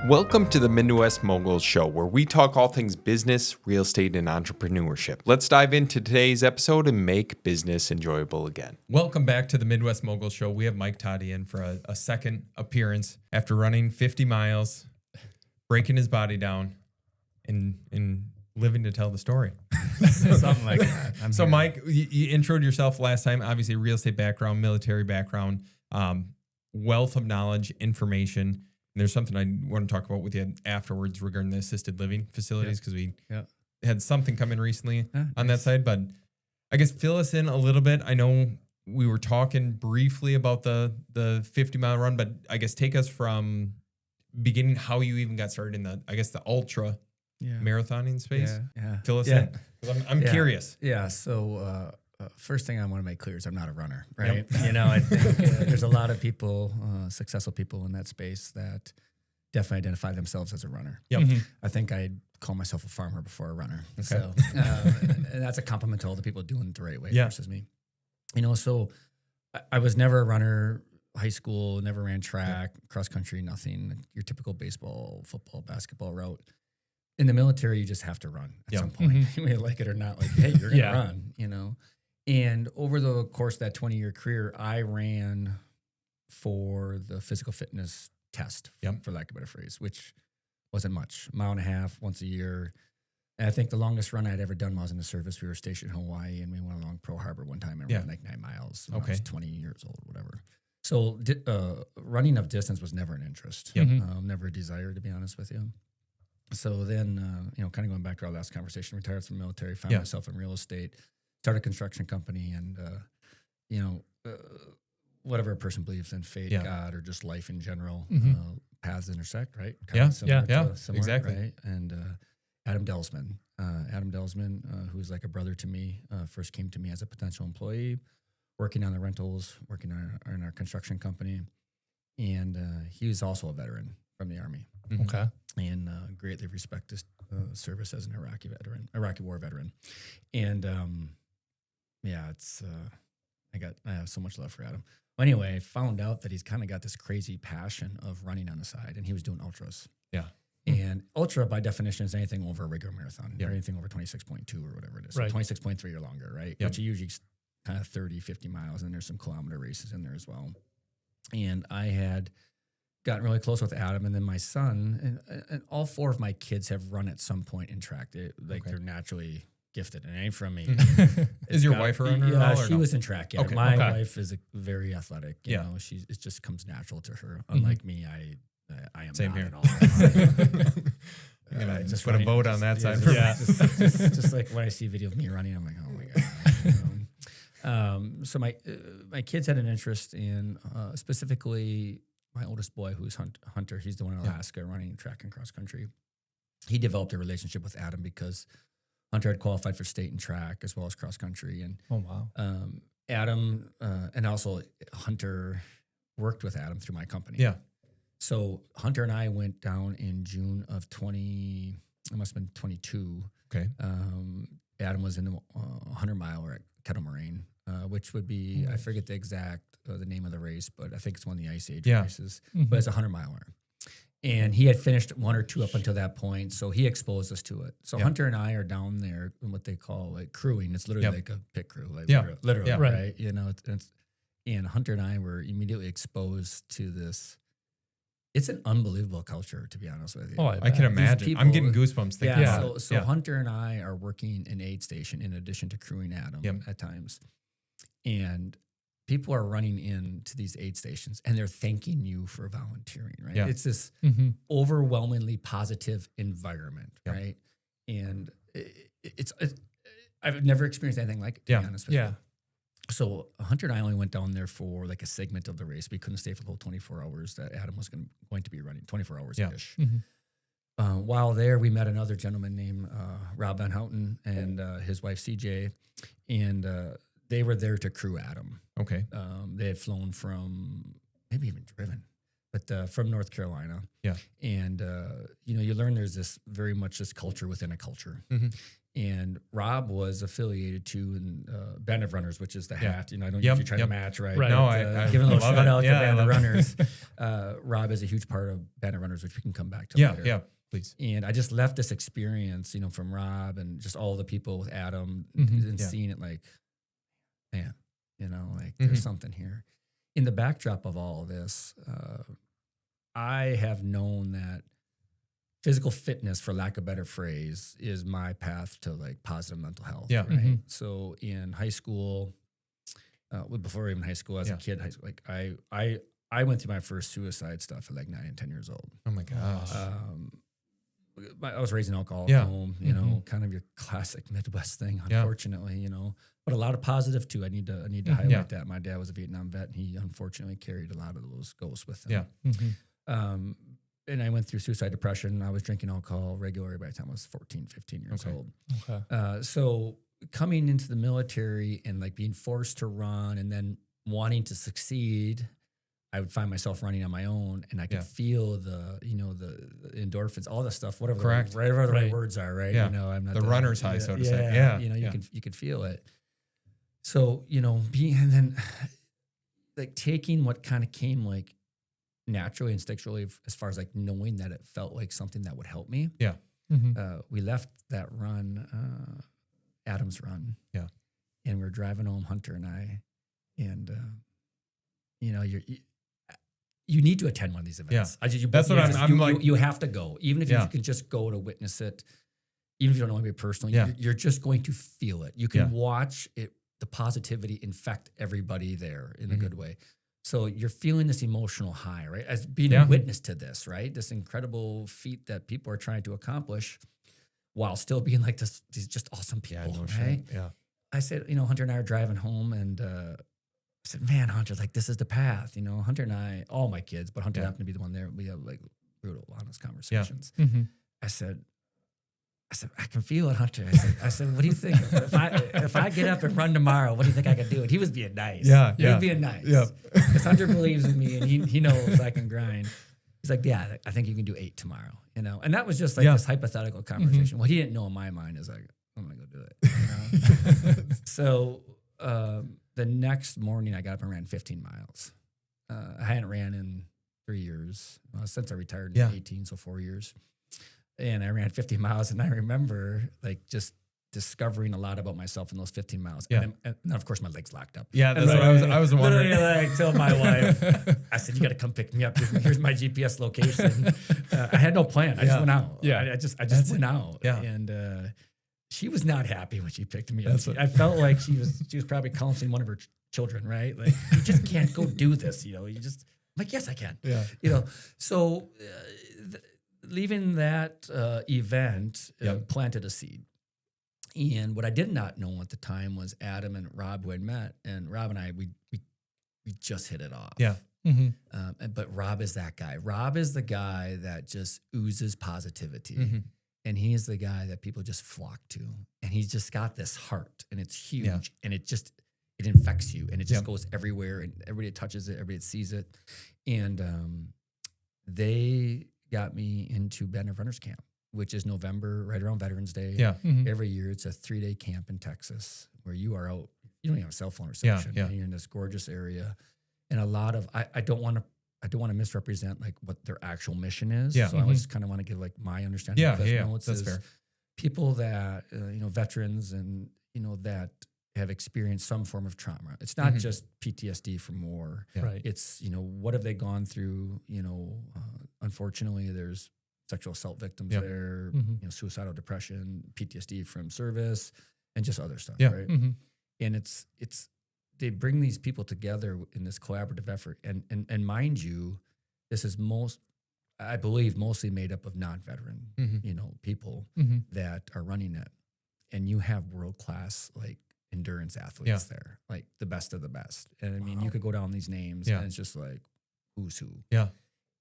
Welcome to the Midwest Moguls Show, where we talk all things business, real estate, and entrepreneurship. Let's dive into today's episode and make business enjoyable again. Welcome back to the Midwest Moguls Show. We have Mike Taddy in for a second appearance after running 50 miles, breaking his body down, and living to tell the story. Something like that. So, Mike, you introed yourself last time. Obviously, real estate background, military background, wealth of knowledge, information. And there's something I want to talk about with you afterwards regarding the assisted living facilities because we had something come in recently on that side. But I guess fill us in a little bit. I know we were talking briefly about the 50-mile run, but I guess take us from beginning how you even got started in the ultra marathoning space. Yeah. Fill us in. 'Cause I'm curious. Yeah. So first thing I want to make clear is I'm not a runner, right? Yep. You know, I think there's a lot of people, successful people in that space that definitely identify themselves as a runner. Yep. Mm-hmm. I think I'd call myself a farmer before a runner. Okay. So and that's a compliment to all the people doing it the right way versus me. You know, so I was never a runner. High school, never ran track, cross country, nothing. Your typical baseball, football, basketball route. In the military, you just have to run at some point. Mm-hmm. You may like it or not. Like, hey, you're going to run, you know. And over the course of that 20-year career, I ran for the physical fitness test, for lack of a better phrase, which wasn't much. A mile and a half once a year. And I think the longest run I'd ever done while I was in the service. We were stationed in Hawaii, and we went along Pearl Harbor one time and ran like 9 miles when I was 20 years old, whatever. So running of distance was never an interest, never a desire, to be honest with you. So then, kind of going back to our last conversation, retired from the military, found myself in real estate, started a construction company, and, whatever a person believes in, fate, God, or just life in general, paths intersect, right? Similar, exactly. Right? And Adam Delsman, who's like a brother to me, first came to me as a potential employee, working on the rentals, working on our construction company. And he was also a veteran from the Army. Mm-hmm. Okay. And greatly respect his service as an Iraqi war veteran. And I have so much love for Adam. Well, anyway, I found out that he's kind of got this crazy passion of running on the side, and he was doing ultras. Yeah. And ultra, by definition, is anything over a regular marathon, or anything over 26.2 or whatever it is. Right. So 26.3 or longer, right? Which are usually kind of 30, 50 miles, and there's some kilometer races in there as well. And I had gotten really close with Adam, and then my son, and all 4 of my kids have run at some point in track. They're naturally gifted, and it ain't from me. Is your wife a runner? Yeah, she was in track. Yeah, okay. My wife is very athletic. You know, it just comes natural to her. Unlike me, I am same not here. at all. I'm gonna just put a vote on that side. Just like when I see video of me running, I'm like, oh my god. So my kids had an interest in specifically my oldest boy, who's Hunter. He's the one in Alaska running track and cross country. He developed a relationship with Adam because Hunter had qualified for state and track as well as cross country. And Adam and also Hunter worked with Adam through my company. Yeah. So Hunter and I went down in June of it must have been 22. Okay. Adam was in the 100-miler at Kettle Moraine, which would be, I forget the exact the name of the race, but I think it's one of the Ice Age races. Mm-hmm. But it's a 100-miler. And he had finished 1 or 2 up until that point, so he exposed us to it. So Hunter and I are down there in what they call like crewing. It's literally like a pit crew, literally, right? You know, and Hunter and I were immediately exposed to this. It's an unbelievable culture, to be honest with you. Oh, I can imagine. People, I'm getting goosebumps thinking about it. So Hunter and I are working an aid station in addition to crewing Adam at times. And people are running into these aid stations and they're thanking you for volunteering, right? Yeah. It's this overwhelmingly positive environment, right? And I've never experienced anything like it, to be honest with you. So Hunter and I only went down there for like a segment of the race. We couldn't stay for the whole 24 hours that Adam was going to be running, 24 hours-ish. Mm-hmm. While there, we met another gentleman named Rob Van Houten and his wife, CJ, and they were there to crew Adam. Okay. They had flown from, maybe even driven, but from North Carolina. Yeah. And, you learn there's very much this culture within a culture. Mm-hmm. And Rob was affiliated to Band of Runners, which is the hat. You know, I don't Yep, usually try yep. to match, right? Right. No, But, I give a little love shout it. out to Yeah, I Band of love Runners. Rob is a huge part of Band of Runners, which we can come back to Yeah, later. yeah, please. And I just left this experience, you know, from Rob and just all the people with Adam Mhm, and yeah. seeing it like, man, you know, like Mhm. there's something here. In the backdrop of all of this, I have known that physical fitness, for lack of a better phrase, is my path to like positive mental health. Yeah. Right. Mhm. So in high school, before even high school, as Yeah. a kid, like I went through my first suicide stuff at like 9 and 10 years old. Oh my gosh. I was raised in alcohol Yeah. at home, you know, kind of your classic Midwest thing, Yeah. unfortunately, you know, but a lot of positive too. I need to highlight Yeah. that. My dad was a Vietnam vet and he unfortunately carried a lot of those ghosts with him. Yeah. Um, and I went through suicide depression. I was drinking alcohol regularly by the time I was 14, 15 years Okay. old. Okay. So coming into the military and like being forced to run and then wanting to succeed, I would find myself running on my own and I could Yeah. feel the endorphins, all the stuff, whatever Correct. the right Right. words are, right? Yeah. You know, I'm not The runner's high, so to say. Yeah. You know, Yeah. you could feel it. So, you know, and then like taking what kind of came like naturally, instinctually, as far as like knowing that it felt like something that would help me. Yeah. Mhm. We left that run, Adam's run. Yeah. And we're driving home, Hunter and I, and you know, you need to attend one of these events. Yeah. That's what I'm like- You have to go, even if Yeah. you can just go to witness it. Even if you don't know anybody personally, Yeah. you're just going to feel it. You can Yeah. watch it, the positivity infect everybody there in a Mhm. good way. So you're feeling this emotional high, right? As being Yeah. a witness to this, right? This incredible feat that people are trying to accomplish while still being like these just awesome Yeah. people, No right? shit. Yeah. I said, you know, Hunter and I are driving home and I said, man, Hunter, like this is the path. You know, Hunter and I, all my kids, but Hunter Yeah. happened to be the one there. We have like brutal, honest conversations. Mhm. I said, I can feel it, Hunter. I said, what do you think? If I get up and run tomorrow, what do you think I can do? And he was being nice. Yeah, He yeah. was being nice. Yeah. Because Hunter believes in me and he knows I can grind. He's like, yeah, I think you can do 8 tomorrow, you know? And that was just like Yeah. this hypothetical conversation. What he didn't know in my mind is like, I'm going to go do it. You know? So the next morning I got up and ran 15 miles. I hadn't ran in 3 years since I retired in Yeah. 18, so 4 years. And I ran 50 miles, and I remember like just discovering a lot about myself in those 15 miles. Yeah. And then, of course, my legs locked up. Yeah. That's And what I was wondering. Literally, like, told my wife, I said, "You got to come pick me up. Here's my GPS location." I had no plan. I just Yeah. went out. Yeah. I just That's went out. Yeah. And she was not happy when she picked me up. That's what- I felt like she was probably counseling one of her children, right? Like, you just can't go do this. You know, I'm like, yes, I can. Yeah. You know, so leaving that event Yep. planted a seed. And what I did not know at the time was Adam and Rob, who had met, and Rob and I, we just hit it off. Yeah. Mhm. But Rob is that guy. Rob is the guy that just oozes positivity. Mhm. And he is the guy that people just flock to. And he's just got this heart and it's huge Yeah. and it infects you and it just Yep. goes everywhere and everybody touches it, everybody sees it. And they got me into Band of Runners Camp, which is November, right around Veterans Day. Yeah. Mhm. Every year it's a 3-day camp in Texas where you are out, you don't even have a cell phone Yeah, reception. yeah. And you're in this gorgeous area. And a lot of, I don't want to misrepresent like what their actual mission is. Yeah. So I just kind of want to give like my understanding. Yeah. of Cliff Yeah. Notes That's is fair. People that, veterans and, that have experienced some form of trauma. It's not Mhm. just PTSD from war. Yeah. Right. It's, what have they gone through? Unfortunately, there's sexual assault victims Yep. there, Mhm. suicidal depression, PTSD from service, and just other stuff, Yeah. right? Mhm. And it's they bring these people together in this collaborative effort. And mind you, this is I believe, mostly made up of non-veteran, Mhm. people Mhm. that are running it. And you have world-class, like, endurance athletes there, like the best of the best. And I mean, you could go down these names Yeah. and it's just like, who's who? Yeah.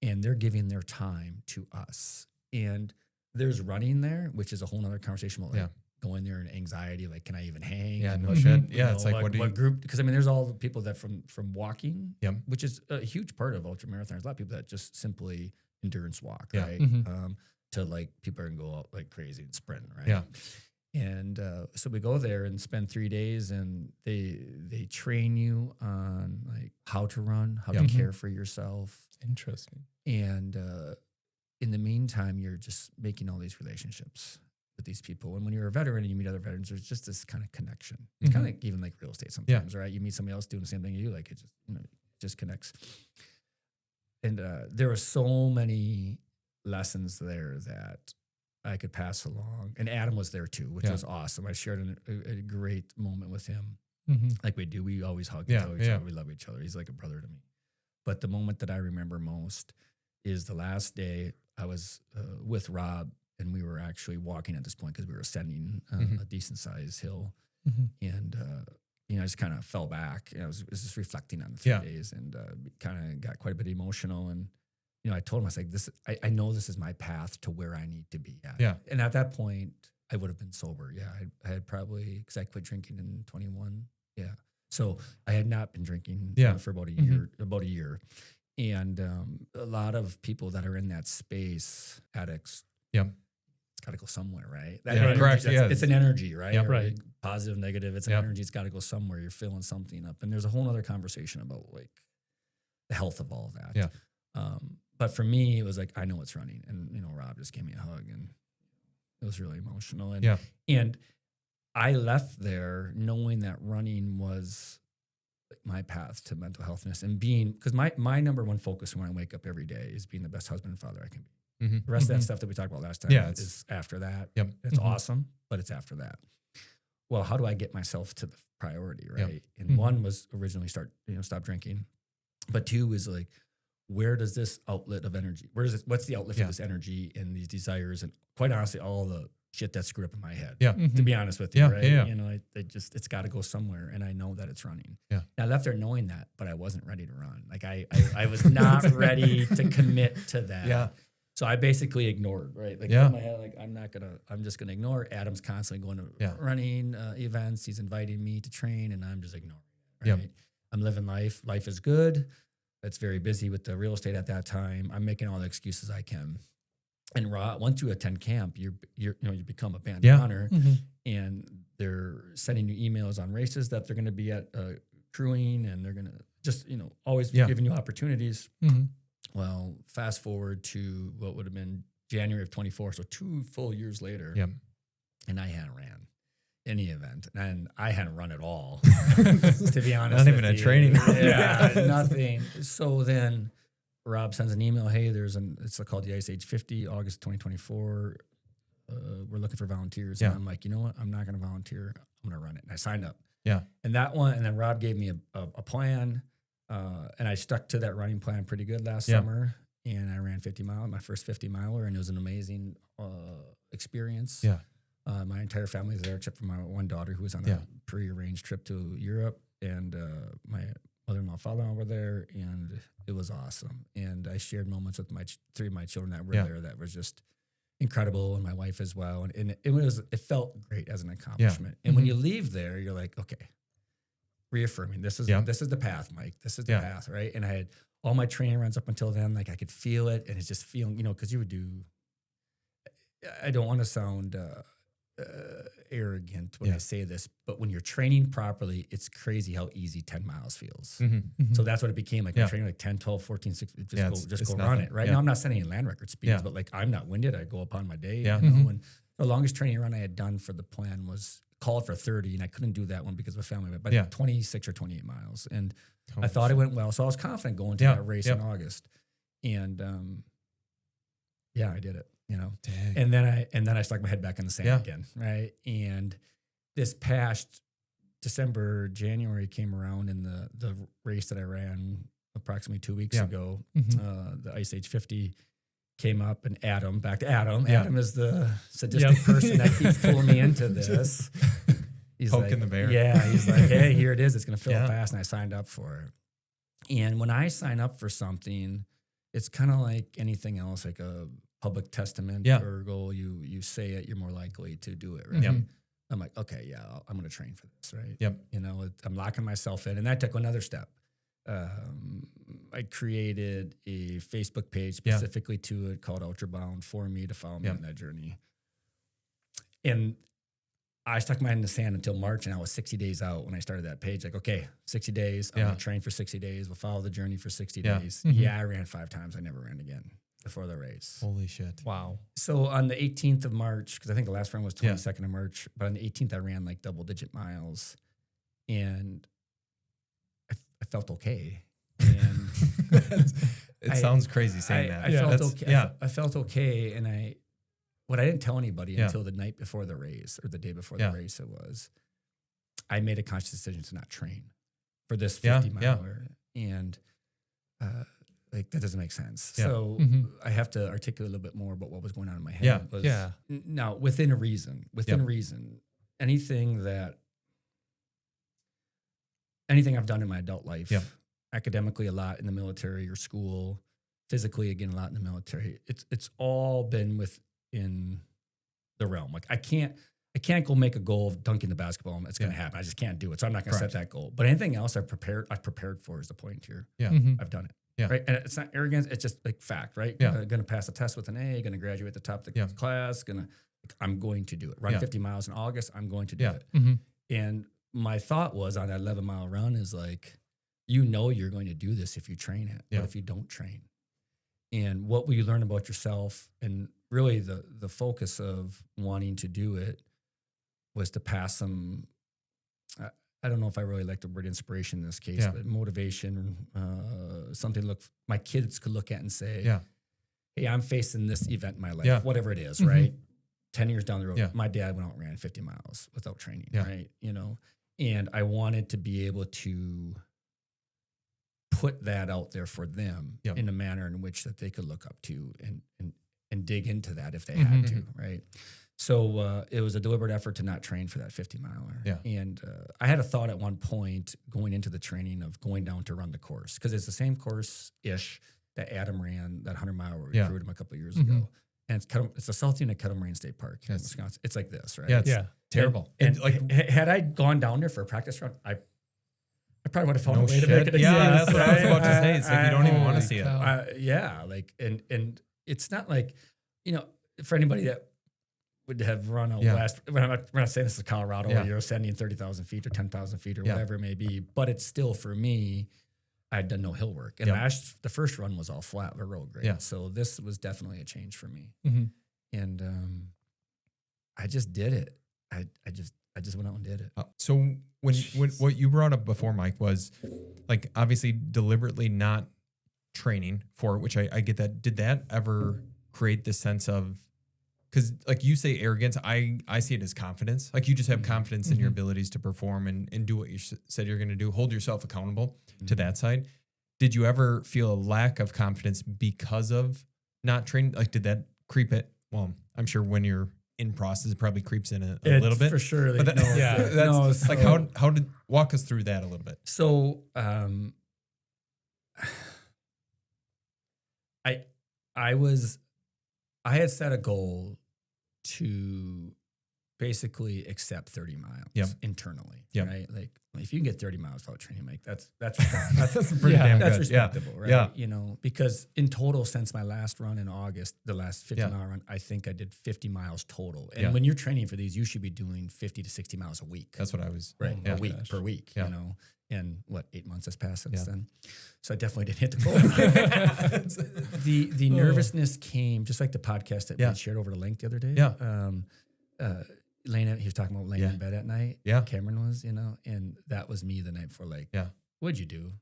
And they're giving their time to us. And there's running there, which is a whole nother conversation about like Yeah. going there and anxiety, like, can I even hang? Yeah. And No what- shit. you Yeah. know, It's like, what do you? group? Because I mean, there's all the people that from walking, Yep. which is a huge part of ultra marathons. A lot of people that just simply endurance walk, Yeah. right? Mhm. To like people are gonna go out like crazy and sprint, right? Yeah. And so we go there and spend 3 days, and they train you on like how to run, how to care for yourself. Interesting. And in the meantime, you're just making all these relationships with these people. And when you're a veteran and you meet other veterans, there's just this kind of connection. It's kind of like even like real estate sometimes, right? You meet somebody else doing the same thing you do, like it just, it just connects. And there were so many lessons there that I could pass along. And Adam was there too, which was awesome. I shared a great moment with him. Like we do. We always hug and tell each other we love each other. He's like a brother to me. But the moment that I remember most is the last day I was with Rob, and we were actually walking at this point because we were ascending a decent sized hill. And, I just kind of fell back. I was just reflecting on the 3 days, and kind of got quite a bit emotional. And, I told him, I was like, I know this is my path to where I need to be at. Yeah. And at that point, I would have been sober. Yeah. I had probably, because I quit drinking in 21. Yeah. So I had not been drinking for about a year. And a lot of people that are in that space, addicts, it's got to go somewhere, right? Correct. It's an energy, right? Yep. Right. Positive, negative. It's an energy. It's got to go somewhere. You're filling something up. And there's a whole other conversation about like the health of all of that. Yeah. But for me, it was like, I know it's running. And, Rob just gave me a hug, and it was really emotional. And I left there knowing that running was my path to mental healthness, and because my number one focus when I wake up every day is being the best husband and father I can be. The rest of that stuff that we talked about last time is after that. It's awesome, but it's after that. Well, how do I get myself to the priority, right? And one was originally stop drinking. But two is like, where does this outlet of energy, what's the outlet for this energy and these desires, and quite honestly, all the shit that's screwed up in my head, to be honest with you, right? It's got to go somewhere, and I know that it's running. And I left there knowing that, but I wasn't ready to run. Like I was not ready to commit to that. So I basically ignored, right? Like in my head, like I'm just gonna ignore. Adam's constantly going to running events. He's inviting me to train, and I'm just ignoring it, right? I'm living life. Life is good. It's very busy with the real estate at that time. I'm making all the excuses I can. And once you attend camp, you become a band runner, and they're sending you emails on races that they're going to be at crewing, and they're going to just always giving you opportunities. Well, fast forward to what would have been January of 24, so 2 full years later, and I hadn't ran any event, and I hadn't run at all. To be honest, not even a training. Nothing. So then Rob sends an email, hey, it's called the Ice Age 50, August 2024. We're looking for volunteers. And I'm like, you know what? I'm not going to volunteer. I'm going to run it. And I signed up. And that one, and then Rob gave me a plan, and I stuck to that running plan pretty good last summer. And I ran 50 miles, my first 50 miler, and it was an amazing experience. My entire family was there, except for my one daughter who was on a prearranged trip to Europe, and my mother-in-law, father-in-law were there, and it was awesome. And I shared moments with three of my children that were there that was just incredible, and my wife as well. And it felt great as an accomplishment. And when you leave there, you're like, okay, reaffirming this is the path, Mike. This is the path, right? And I had all my training runs up until then, like I could feel it, and it's just feeling, because you would do. I don't want to sound arrogant when I say this, but when you're training properly, it's crazy how easy 10 miles feels. So that's what it became like. I'm training like 10, 12, 14, 16, just go run it, right? Now I'm not setting any land record speeds, but like I'm not winded. I go upon my day, and the longest training run I had done for the plan was called for 30, and I couldn't do that one because of a family, but 26 or 28 miles. And I thought it went well. So I was confident going to that race in August. And I did it. Dang. And then I stuck my head back in the sand again, right? And this past January came around, and the race that I ran approximately 2 weeks ago, the Ice Age 50 came up, and back to Adam. Adam is the sadistic person that keeps pulling me into this. He's poking the bear. He's like, hey, here it is. It's going to fill up fast, and I signed up for it. And when I sign up for something, it's kind of like anything else, like a public testament or goal. You say it, you're more likely to do it, right? I'm like, okay, I'm going to train for this, right? I'm locking myself in, and that took another step. I created a Facebook page specifically to it called Ultrabound for me to follow me on that journey. And I stuck my head in the sand until March, and I was 60 days out when I started that page. Like, okay, 60 days. I'm going to train for 60 days. We'll follow the journey for 60 days. Yeah, I ran 5 times. I never ran again before the race. Holy shit. Wow. So on the 18th of March, because I think the last run was 22nd of March, but on the 18th, I ran like double-digit miles, and I felt okay. And it sounds crazy saying that. I felt okay. Yeah. I felt okay, and I didn't tell anybody until the night before the race or the day before the race. It was I made a conscious decision to not train for this 50 miler, and like that doesn't make sense. Yeah. So I have to articulate a little bit more about what was going on in my head. Yeah. Was, Yeah. Now within reason, anything I've done in my adult life, academically a lot in the military or school, physically again a lot in the military. It's all been within the realm. Like I can't go make a goal of dunking the basketball and it's going to happen. I just can't do it. So I'm not going to set that goal. But anything else I've prepared for is the point here. Yeah. I've done it. Yeah. Right. And it's not arrogance. It's just like fact, right? Yeah. Going to pass a test with an A, going to graduate at the top of the class, I'm going to do it. Run 50 miles in August. I'm going to do it. And my thought was on that 11-mile run is like, you're going to do this if you train it. But if you don't train, and what will you learn about yourself? And really the focus of wanting to do it was to pass some, I don't know if I really like the word inspiration in this case, but motivation, something my kids could look at and say, hey, I'm facing this event in my life, whatever it is, right? 10 years down the road, my dad went out and ran 50 miles without training, right? And I wanted to be able to put that out there for them in a manner in which that they could look up to and dig into that if they had to, right? So it was a deliberate effort to not train for that 50 miler. Yeah. And I had a thought at one point going into the training of going down to run the course, because it's the same course-ish that Adam ran, that 100-mile where we recruited him a couple of years ago. And it's the South Unit Kettle Moraine State Park in Wisconsin. It's like this, right? Yeah, it's terrible. And like, had I gone down there for a practice run, I probably would have found a way to make it. Yeah, that's what I was about to say. It's like you don't even want to see it. Like, and it's not like, for anybody that would have run a last, we're not saying this is Colorado where you're ascending 30,000 feet or 10,000 feet or whatever it may be, but it's still, for me, I'd done no hill work. And the first run was all flat or road grade. So this was definitely a change for me. And I just did it. I just went out and did it. So when what you brought up before, Mike, was like obviously deliberately not training for it, which I get that. Did that ever create this sense of, because like you say arrogance, I see it as confidence. Like you just have confidence in your abilities to perform and do what you said you're going to do, hold yourself accountable to that side. Did you ever feel a lack of confidence because of not training? Like did that creep it? Well, I'm sure when you're in process, it probably creeps in a little bit. For sure. But that's like how did walk us through that a little bit. So I had set a goal to basically accept 30 miles internally, right? Like if you can get 30 miles without training, Mike, that's pretty damn good. That's respectable, right? Yeah. Because in total, since my last run in August, the last 50-mile run, I think I did 50 miles total. And when you're training for these, you should be doing 50 to 60 miles a week. That's what I was. Right, a week per week, And 8 months has passed since then. So I definitely didn't hit the goal. The nervousness came, just like the podcast that we shared over the link the other day. Laying, he was talking about laying in bed at night. Cameron was, and that was me the night before. Like, what'd you do?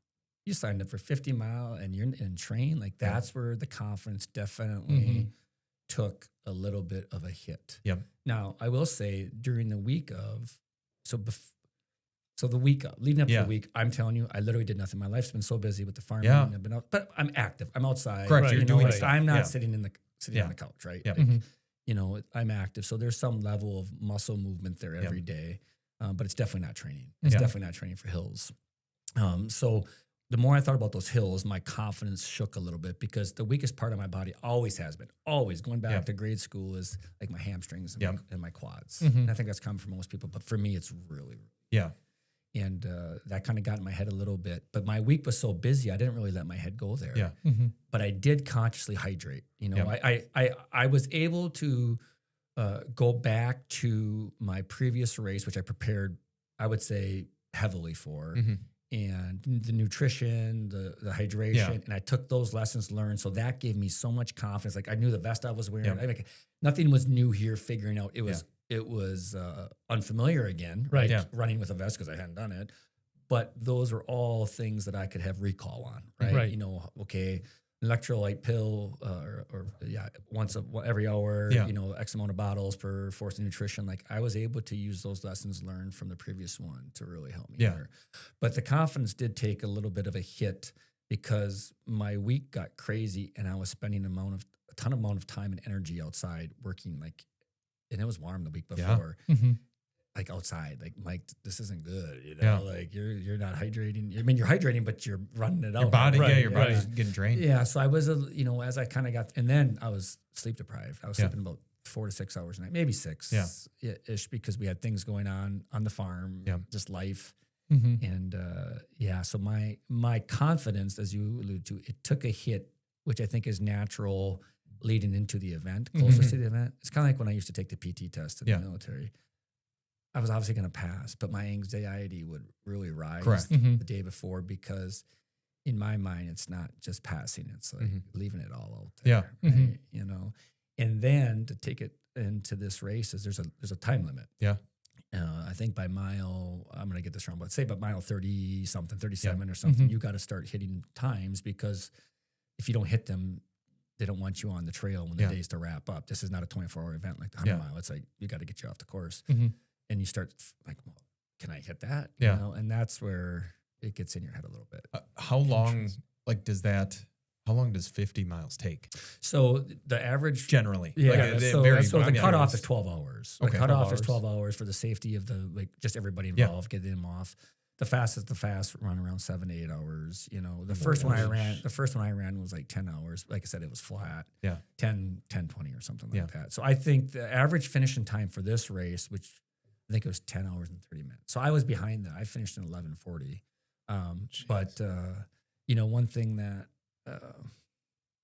You signed up for 50 mile and you're in train. Like that's where the confidence definitely took a little bit of a hit. Now I will say during the week of, so the week of, leading up to the week, I'm telling you, I literally did nothing. My life's been so busy with the farming. I've been out, but I'm active. I'm outside. Correct. You're doing stuff. I'm not sitting on the couch, right? Like, I'm active. So there's some level of muscle movement there every day, but it's definitely not training. It's definitely not training for hills. So the more I thought about those hills, my confidence shook a little bit because the weakest part of my body always has been, always going back to grade school is like my hamstrings and my quads. And I think that's common for most people, but for me, it's really. And that kind of got in my head a little bit. But my week was so busy, I didn't really let my head go there. But I did consciously hydrate. I was able to go back to my previous race, which I prepared, I would say, heavily for, and the nutrition, the hydration, and I took those lessons learned. So that gave me so much confidence. Like I knew the vest I was wearing. Yeah. I mean, nothing was new here. Figuring out it was unfamiliar again, right? Yeah. Running with a vest because I hadn't done it. But those are all things that I could have recall on, right? You know, okay, electrolyte pill, every hour, you know, X amount of bottles per force of nutrition. Like I was able to use those lessons learned from the previous one to really help me there. But the confidence did take a little bit of a hit because my week got crazy and I was spending a ton amount of time and energy outside working, like, and it was warm the week before. Like outside, like Mike, this isn't good. You know, like you're not hydrating. I mean, you're hydrating, but you're running it out. Your body, your body's getting drained. Yeah, so I was, as I kind of got, and then I was sleep deprived. I was sleeping about 4 to 6 hours a night, maybe 6 ish, because we had things going on the farm, just life, and so my confidence, as you alluded to, it took a hit, which I think is natural leading into the event, closer to the event. It's kind of like when I used to take the PT test in the military. I was obviously going to pass, but my anxiety would really rise the day before because in my mind, it's not just passing. It's like leaving it all out there, right? You know, and then to take it into this race is there's a time limit. I think by mile, I'm going to get this wrong, but say by mile 30 something, 37 or something, you got to start hitting times because if you don't hit them, they don't want you on the trail when the day's to wrap up. This is not a 24-hour event like the 100 mile. It's like, you got to get you off the course. And you start like, well, can I hit that? You know? And that's where it gets in your head a little bit. How long does 50 miles take? So the average generally, so the cutoff is 12 hours. Okay, the cutoff is 12 hours for the safety of just everybody involved, get them off. The fastest run around 7 to 8 hours. You know, the first one I ran was like 10 hours. Like I said, it was flat. 10, 20 or something like that. So I think the average finishing time for this race, which I think it was 10 hours and 30 minutes. So I was behind that. I finished in 11:40. But one thing that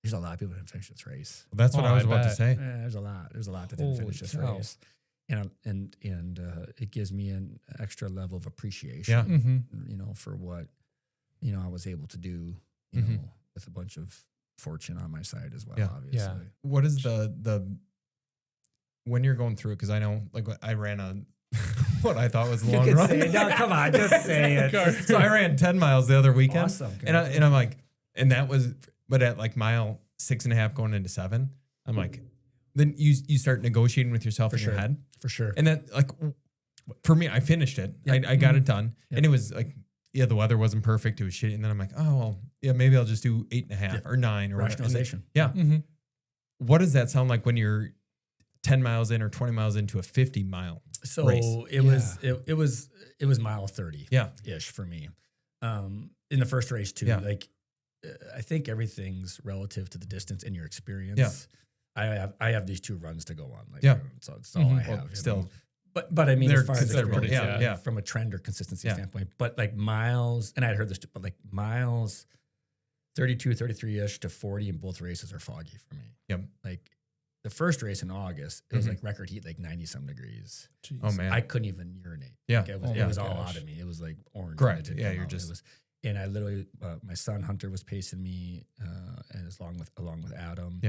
there's a lot of people that didn't finish this race. That's what I was about to say. There's a lot that didn't finish this race. And it gives me an extra level of appreciation, for what, I was able to do, with a bunch of fortune on my side as well, obviously. What is the when you're going through it? Because I know, like, I ran a what I thought was a long run. No, come on, just say it. So I ran 10 miles the other weekend. Awesome. And I'm like, and that was, but at like mile 6.5 going into 7, I'm like, then you start negotiating with yourself in your head. For sure. And then, like, for me, I finished it. I got it done. And it was like, the weather wasn't perfect. It was shitty. And then I'm like, oh, well, maybe I'll just do 8.5 or 9 or rationalization. What does that sound like when you're 10 miles in or 20 miles into a 50 mile race? It was mile 30 ish for me. In the first race too, like I think everything's relative to the distance in your experience. I have these 2 runs to go on. Like, so it's all I have. Still, but I mean, as far as experience, from a trend or consistency standpoint, but like miles, and I had heard this too, but like miles 32, 33 ish to 40 in both races are foggy for me. Like the first race in August, it was like record heat, like 90 some degrees. Jeez. Oh man, I couldn't even urinate. Like it was all out of me. It was like orange. Correct. And I literally, my son Hunter was pacing me, and along with Adam.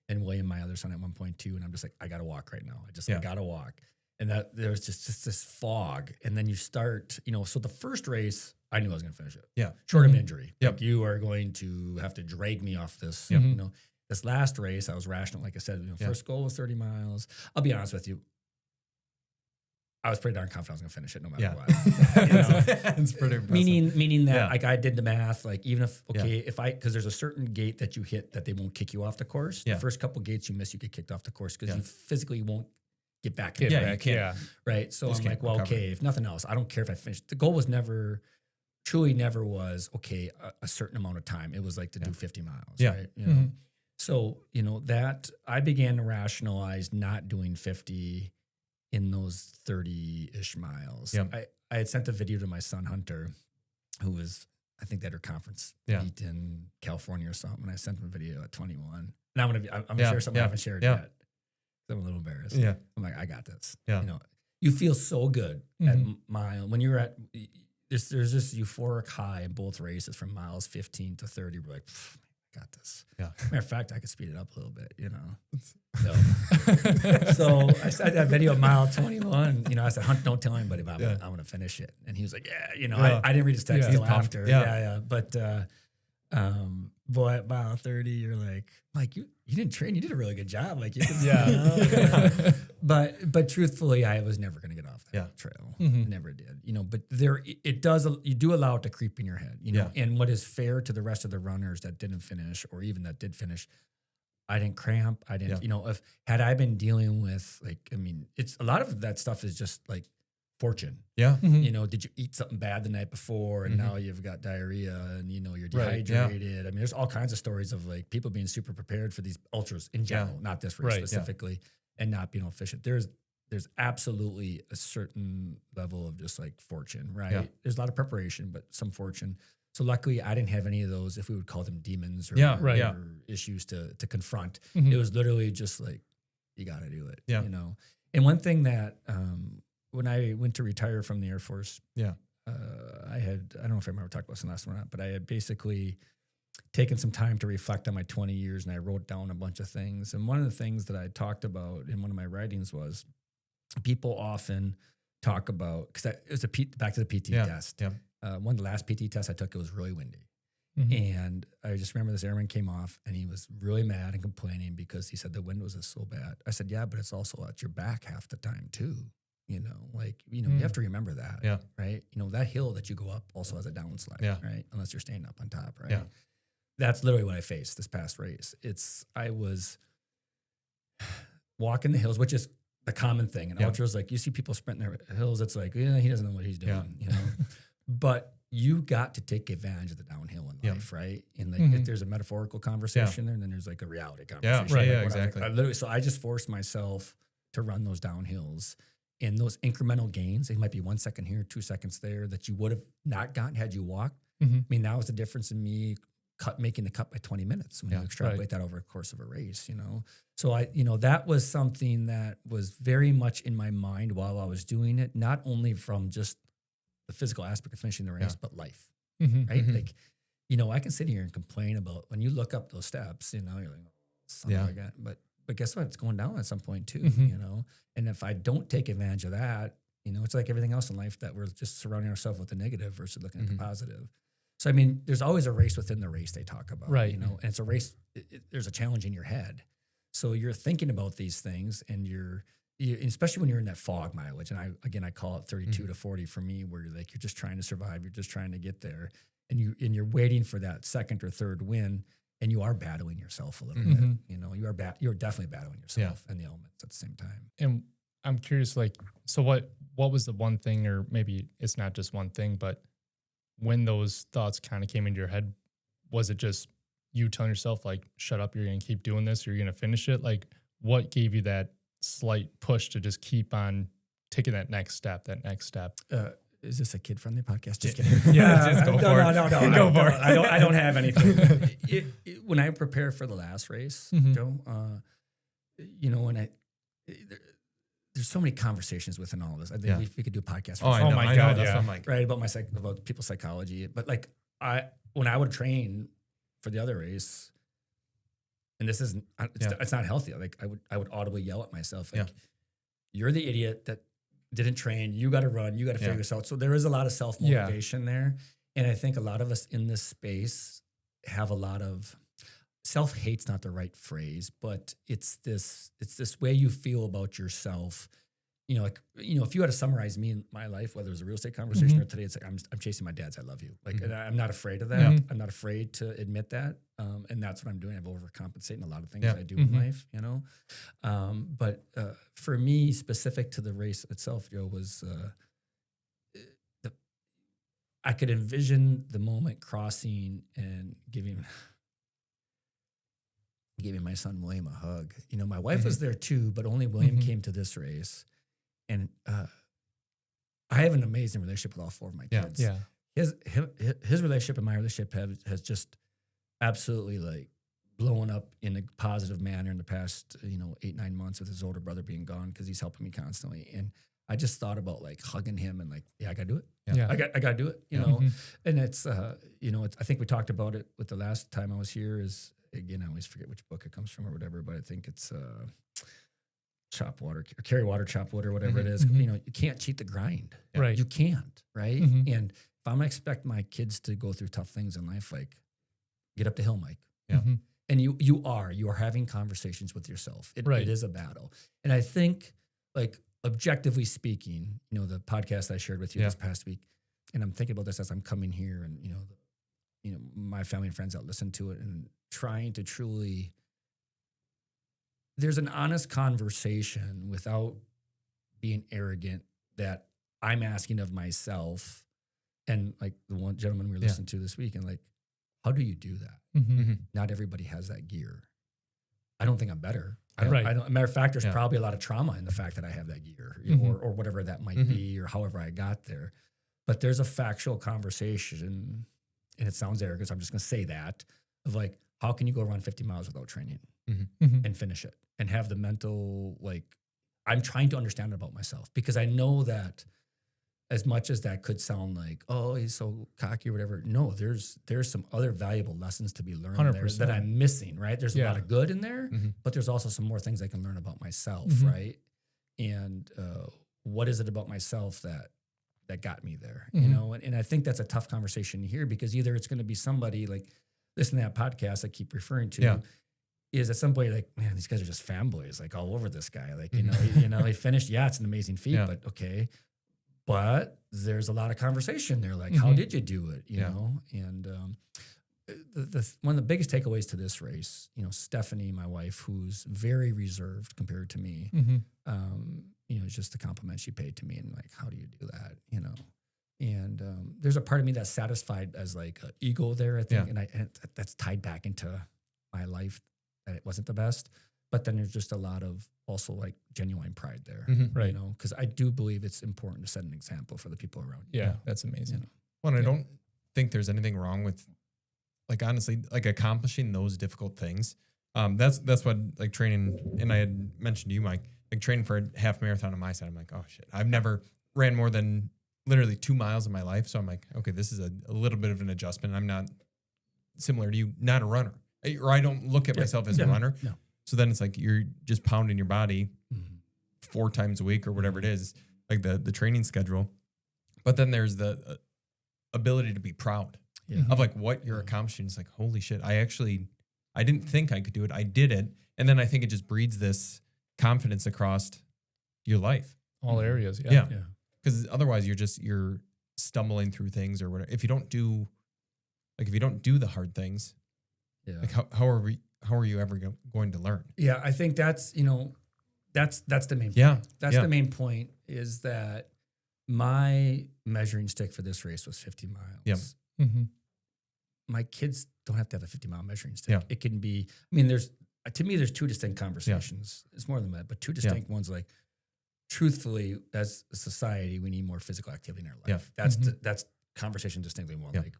And William, my other son, at one point too. And I'm just like, I gotta walk right now. I gotta walk. And that there was just this fog. And then you start, so the first race, I knew I was gonna finish it. Short of injury. Like you are going to have to drag me off this. This last race, I was rational. Like I said, first goal was 30 miles. I'll be honest with you. I was pretty darn confident I was going to finish it no matter what. It's pretty impressive. Meaning that like I did the math, like even if because there's a certain gate that you hit that they won't kick you off the course. The first couple gates you miss, you get kicked off the course because you physically won't get back. You can't. Right. So I'm like, well, okay, if nothing else, I don't care if I finish. The goal was truly never was, a certain amount of time. It was like to do 50 miles. Right. So, that I began to rationalize not doing 50 in those 30-ish miles. I had sent a video to my son, Hunter, who was, I think, at her conference meet in California or something. And I sent him a video at 21. And I'm going to share something I haven't shared yet. I'm a little embarrassed. Yeah. I'm like, I got this. Yeah. You know, you feel so good at mile when you're at. There's this euphoric high in both races from miles 15 to 30. We're like, I got this. Yeah. Matter of fact, I could speed it up a little bit, you know. So I saw that video of mile 21. You know, I said, Hunt, don't tell anybody about it. I'm going to finish it. And he was like, yeah, you know, I didn't read his text until after. Yeah. But, boy, at mile 30, you're like, you didn't train. You did a really good job. Like, you could, you know. But truthfully, I was never going to get off that trail. Never did. You know, but you do allow it to creep in your head, you know, and what is fair to the rest of the runners that didn't finish or even that did finish, I didn't cramp. I didn't, you know, had I been dealing with it's a lot of that stuff is just like fortune. Yeah. You know, did you eat something bad the night before and now you've got diarrhea and, you know, you're dehydrated. I mean, there's all kinds of stories of like people being super prepared for these ultras in general, not this race specifically, and not being efficient. There's absolutely a certain level of just like fortune, right? Yeah. There's a lot of preparation, but some fortune. So luckily I didn't have any of those, if we would call them demons or issues to confront. It was literally just like, you got to do it, you know? And one thing that, when I went to retire from the Air Force, I don't know if I remember talking about this in the last one or not, but I had basically taken some time to reflect on my 20 years and I wrote down a bunch of things. And one of the things that I talked about in one of my writings was people often talk about, because it was back to the PT test. Yeah. One of the last PT tests I took, it was really windy. And I just remember this airman came off and he was really mad and complaining because he said the wind was so bad. I said, yeah, but it's also at your back half the time too. You know, you have to remember that, right? You know, that hill that you go up also has a downslide, right? Unless you're staying up on top, right? Yeah. That's literally what I faced this past race. I was walking the hills, which is the common thing. And ultras, like you see people sprinting their hills, it's like, he doesn't know what he's doing, you know? But you got to take advantage of the downhill in life, right? And like if there's a metaphorical conversation there, and then there's like a reality conversation. Yeah, right, exactly. So I just forced myself to run those downhills. And those incremental gains, it might be 1 second here, 2 seconds there that you would have not gotten had you walked. I mean, that was the difference in me making the cut by 20 minutes when you extrapolate that over the course of a race, you know? So that was something that was very much in my mind while I was doing it, not only from just the physical aspect of finishing the race, but life, right? Like, you know, I can sit here and complain about when you look up those steps, you know, you're like, something like that. But guess what? It's going down at some point too, you know? And if I don't take advantage of that, you know, it's like everything else in life that we're just surrounding ourselves with the negative versus looking at the positive. So, I mean, there's always a race within the race they talk about, you know, and it's a race, there's a challenge in your head. So you're thinking about these things and especially when you're in that fog mileage. And I call it 32 to 40 for me, where you're just trying to survive. You're just trying to get there and you're waiting for that second or third win. And you are battling yourself a little bit, you know, you're definitely battling yourself and the elements at the same time. And I'm curious, like, so what was the one thing, or maybe it's not just one thing, but when those thoughts kind of came into your head, was it just you telling yourself like, shut up, you're going to keep doing this, or you're going to finish it? Like, what gave you that slight push to just keep on taking that next step? Is this a kid-friendly podcast? Just kidding. Just go for it. No. Go for it. I don't have anything. When I prepare for the last race, Joe, you know, there's so many conversations within all of this. I think we could do a podcast. My God, right, about people's psychology. But like when I would train for the other race, and this isn't, it's not healthy. Like I would audibly yell at myself, like, you're the idiot that didn't train, you got to run, you got to figure this out. So there is a lot of self-motivation there. And I think a lot of us in this space have a lot of self-hate's not the right phrase, but it's this way you feel about yourself. You know, like, you know, if you had to summarize me in my life, whether it was a real estate conversation or today, it's like, I'm chasing my dad's I love you. Like, and I'm not afraid of that. I'm not afraid to admit that. And that's what I'm doing. I've overcompensated in a lot of things I do in life, you know? But for me, specific to the race itself, Joe, was I could envision the moment crossing and giving my son William a hug. You know, my wife was there too, but only William came to this race. And I have an amazing relationship with all four of my kids. His relationship and my relationship has just absolutely like blown up in a positive manner in the past, 8-9 months with his older brother being gone because he's helping me constantly. And I just thought about like hugging him and like, yeah, I gotta do it. Yeah. I gotta do it. You know, and it's I think we talked about it with the last time I was here. Is again, I always forget which book it comes from or whatever, but I think it's chop water, carry water, chop wood, or whatever it is. You can't cheat the grind. Right. You can't. Right. And if I'm gonna expect my kids to go through tough things in life, like get up the hill, Mike. Yeah. And you are having conversations with yourself. It is a battle. And I think, like, objectively speaking, the podcast I shared with you this past week, and I'm thinking about this as I'm coming here, and my family and friends that listen to it, and trying to truly, there's an honest conversation without being arrogant that I'm asking of myself, and like the one gentleman we listened to this week, and like, how do you do that? Not everybody has that gear. I don't think I'm better. Matter of fact, there's probably a lot of trauma in the fact that I have that gear, or whatever that might be, or however I got there. But there's a factual conversation, and it sounds arrogant, so I'm just going to say that, of like, how can you go run 50 miles without training and finish it and have the mental, like, I'm trying to understand it about myself, because I know that as much as that could sound like, oh, he's so cocky or whatever, no, there's some other valuable lessons to be learned 100%. there that I'm missing, right? There's a lot of good in there, but there's also some more things I can learn about myself, right? And what is it about myself that got me there, And I think that's a tough conversation to hear, because either it's going to be somebody like, listen to that podcast I keep referring to, is at some point like, man, these guys are just fanboys, like all over this guy, like, he finished, it's an amazing feat, but okay. But there's a lot of conversation there, like, how did you do it, you know? And one of the biggest takeaways to this race, Stephanie, my wife, who's very reserved compared to me, just the compliment she paid to me, and like, how do you do that, And there's a part of me that's satisfied as like an ego there, I think, and that's tied back into my life, that it wasn't the best. But then there's just a lot of also like genuine pride there, right? Because I do believe it's important to set an example for the people around you. Yeah, that's amazing. Well, I don't think there's anything wrong with, like, honestly, like accomplishing those difficult things. That's what, like, training, and I had mentioned to you, Mike, like training for a half marathon on my side. I'm like, oh shit, I've never ran more than literally 2 miles in my life. So I'm like, okay, this is a little bit of an adjustment. I'm not, similar to you, not a runner, or I don't look at myself as a runner. No. So then it's like you're just pounding your body 4 times a week or whatever it is, like the training schedule. But then there's the ability to be proud of like what you're accomplishing. It's like, holy shit, I didn't think I could do it. I did it. And then I think it just breeds this confidence across your life. All areas. Yeah. Because otherwise you're stumbling through things or whatever. If you don't do the hard things, like how are you ever going to learn? Yeah, I think that's the main point. Yeah. That's the main point, is that my measuring stick for this race was 50 miles. Yeah. My kids don't have to have a 50-mile measuring stick. Yeah. It can be, to me, there's 2 distinct conversations. It's more than that, but 2 distinct ones. Like, truthfully, as a society, we need more physical activity in our life. Yeah. That's conversation distinctly one. Like,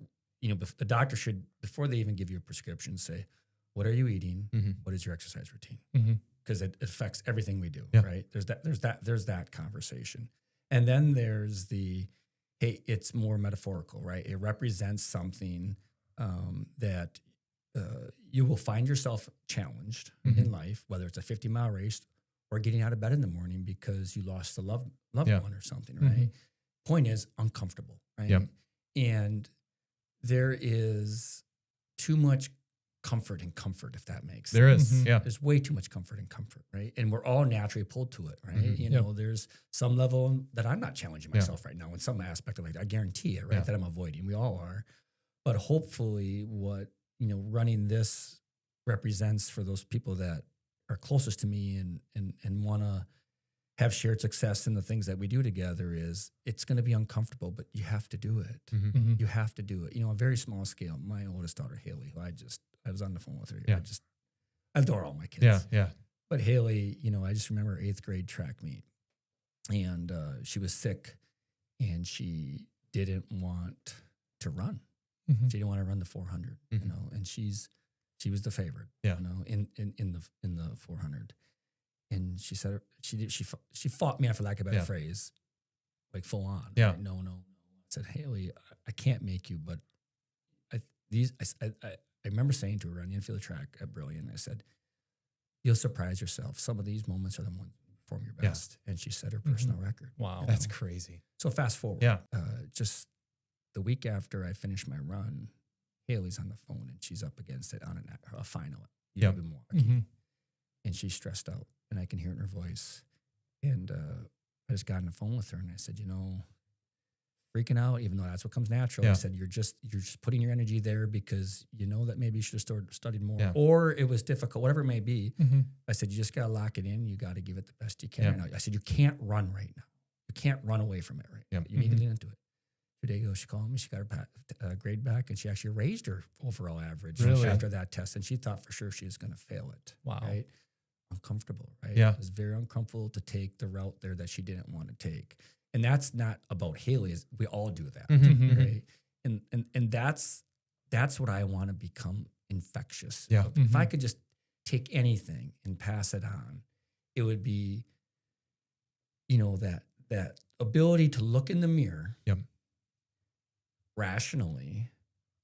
the doctor should, before they even give you a prescription, say, what are you eating? What is your exercise routine? Because it affects everything we do, right? There's that conversation. And then there's hey, it's more metaphorical, right? It represents something that you will find yourself challenged in life, whether it's a 50-mile race or getting out of bed in the morning because you lost a loved one or something, right? Point is, uncomfortable, right? Yep. And there is too much comfort in comfort, if that makes sense. There is, There's way too much comfort in comfort, right? And we're all naturally pulled to it, right? There's some level that I'm not challenging myself right now in some aspect of, like, I guarantee it, right? That I'm avoiding. We all are. But hopefully what, running this represents for those people that are closest to me and want to have shared success in the things that we do together is, it's going to be uncomfortable, but you have to do it. You have to do it. A very small scale. My oldest daughter, Haley, who I was on the phone with her. I adore all my kids. Yeah. But Haley, I just remember her 8th grade track meet, and she was sick, and she didn't want to run. She didn't want to run the 400, and she's She was the favorite, Yeah. you know, in the 400. And she said she fought me, for lack of a better phrase, like full on. Yeah. Right? No. I said, Haley, I can't make you, but I remember saying to her on the infield track at Brilliant, I said, you'll surprise yourself. Some of these moments are the ones you perform your best. And she set her personal record. Wow. That's crazy. So fast forward. Yeah. Just the week after I finished my run, Haley's on the phone and she's up against it on a final. Yep. Even more. Mm-hmm. And she's stressed out and I can hear it in her voice. And I just got on the phone with her and I said, you know, freaking out, even though that's what comes natural. Yeah. I said, you're just putting your energy there because you know that maybe you should have studied more, Yeah. or it was difficult, whatever it may be. Mm-hmm. I said, you just got to lock it in. You got to give it the best you can Yeah. right now. I said, you can't run right now. You can't run away from it right Yeah. now. You need to lean into it. 2 days ago, she called me. She got her grade back, and she actually raised her overall average Really? after that test. And she thought for sure she was going to fail it. Wow. Right? Uncomfortable, right? Yeah. It was very uncomfortable to take the route there that she didn't want to take. And that's not about Haley. We all do that, Mhm. right? And that's what I want to become infectious. Yeah. of. If I could just take anything and pass it on, it would be, you know, that ability to look in the mirror Yep. rationally,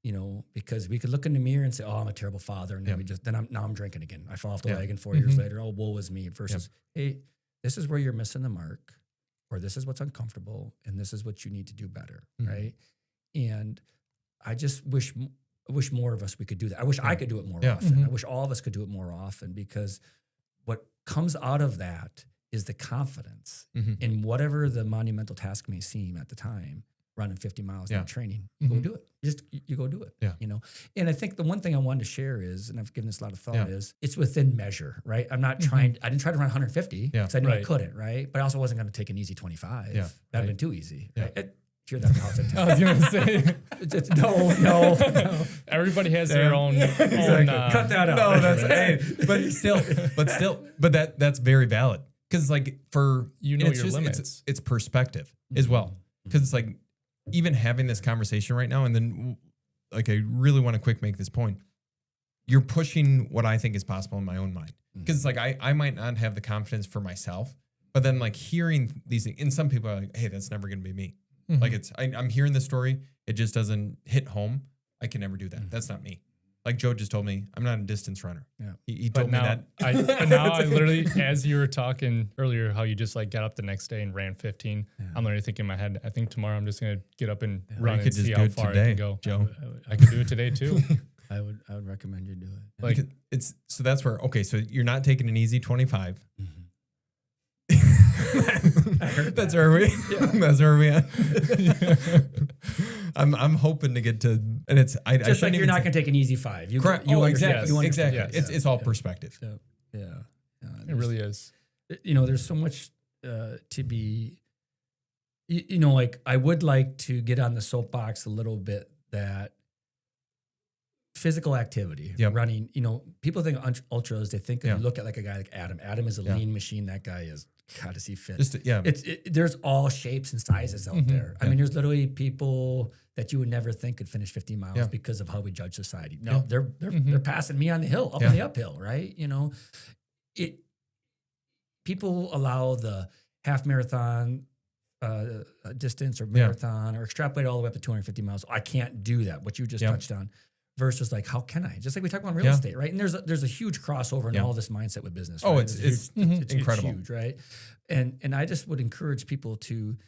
you know, because we could look in the mirror and say, "Oh, I'm a terrible father," and then Yep. I'm drinking again. I fall off the Yeah. wagon 4 years Mhm. later. Oh, woe is me. Versus, hey, this is where you're missing the mark, or this is what's uncomfortable, and this is what you need to do better, Mhm. right? And I just wish more of us we could do that. I wish I could do it more Yeah. often. Mhm. I wish all of us could do it more often, because what comes out of that is the confidence Mhm. in whatever the monumental task may seem at the time. Running 50 miles Yeah. in training, go Mhm. do it. You go do it. Yeah. You know. And I think the one thing I wanted to share is, and I've given this a lot of thought, Yeah. is it's within measure, right? I'm not trying. I didn't try to run 150 Yeah. because I knew I Right. couldn't, right? But I also wasn't going to take an easy 25. Yeah. That'd Right. have been too easy. Yeah. Right? Hear that house at I was gonna say no. everybody has their own. Cut that out. No, that's but that's very valid, because like for You know and it's your just- limits. It's perspective as well, because it's like even having this conversation right now, and then like I really want to quick make this point. You're pushing what I think is possible in my own mind, because it's like I might not have the confidence for myself, but then like hearing these things, and some people are like, hey, that's never going to be me. Mhm. Like I'm hearing the story, it just doesn't hit home. I can never do that. That's not me. Like Joe just told me, I'm not a distance runner. Yeah. He But told me now, that. but now I literally, as you were talking earlier, how you just like got up the next day and ran 15. I'm literally thinking in my head, I think tomorrow I'm just gonna get up and run You and could just see do how it far I today, can go. Joe. I could do it today too. I would recommend you do it. Like It's so that's where so you're not taking an easy 25. That's where we that's where we at. I'm hoping to get to, and it's I Just like shouldn't you're even not say- going to take an easy 5. You correct. You Exactly. understand. You understand. Exactly. It's all perspective. Yeah. it really is. You know, there's so much to be, you know, like I would like to get on the soapbox a little bit that physical activity, Yep. running, you know, people think ultras, they think, Yeah. you look at like a guy like Adam. Adam is a Yeah. lean machine. That guy is, God, is he fit? Just There's all shapes and sizes out there. I mean, there's literally people that you would never think could finish 50 miles Yeah. because of how we judge society. No, Yeah. they're passing me on the hill, up Yeah. on the uphill, right? You know, people allow the half marathon distance or marathon or extrapolate all the way up to 250 miles. I can't do that. What you just touched on. Versus like, how can I? Just like we talk about real estate, right? And there's a huge crossover in all this mindset with business. Oh, right? it's incredible. It's huge, right? And I just would encourage people to,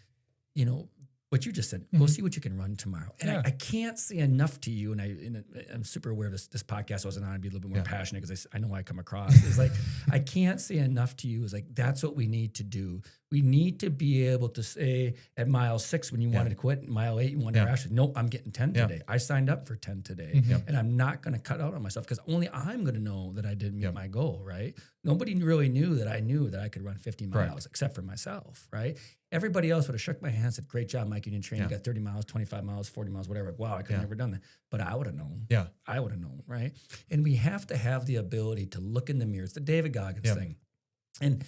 you know, what you just said, go see what you can run tomorrow. And Yeah. I can't say enough to you, and I'm super aware of this podcast wasn't on to be a little bit more passionate because I know how I come across. It's like, I can't say enough to you. Is like, that's what we need to do. We need to be able to say at mile 6 when you wanted to quit, mile 8 you wanted to actually, nope, I'm getting 10 today. I signed up for 10 today. And I'm not going to cut out on myself because only I'm going to know that I didn't meet my goal, right? Nobody really knew that I could run 50 miles except for myself, right? Everybody else would have shook my hand and said, great job, Mike, you didn't train. You got 30 miles, 25 miles, 40 miles, whatever. Wow, I could have never done that. But I would have known. Yeah. I would have known, right? And we have to have the ability to look in the mirror. It's the David Goggins thing. And